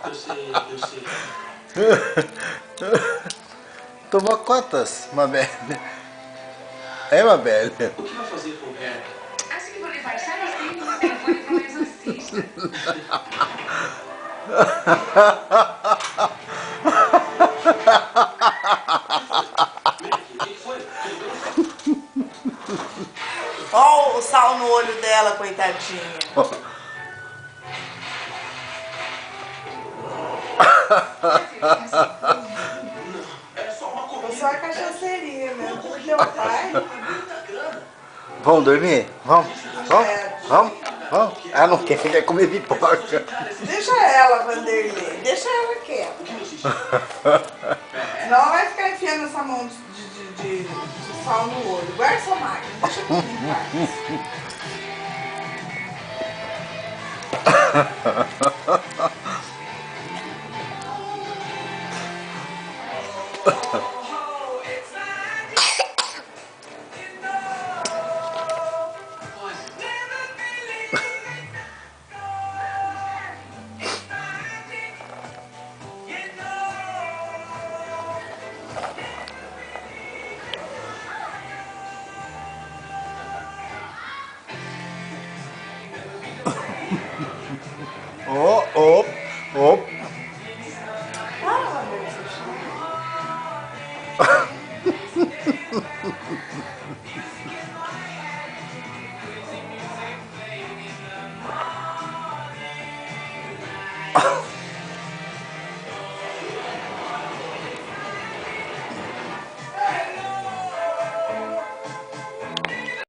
Eu sei, eu sei. Tomou quantas, Mabel? É, Mabel? O que vai fazer com o Harry? Acho que vou levar chaves dele no telefone para um exorcista. O que foi? Tudo bem? Olha o sal no olho dela, coitadinha. É só uma Foi comida. só a cachaceirinha mesmo. Do teu pai. Muita grana. Vamos dormir? Vamos? Vamos? Vamos? Vamos? Ela não quer comer pipoca. Deixa ela, Vanderlei. Deixa ela quieta. Senão ela vai ficar enfiando essa mão de sal no olho. Guarda essa máquina. Deixa eu limpar. Oh, oh, oh. Ah, meu Deus.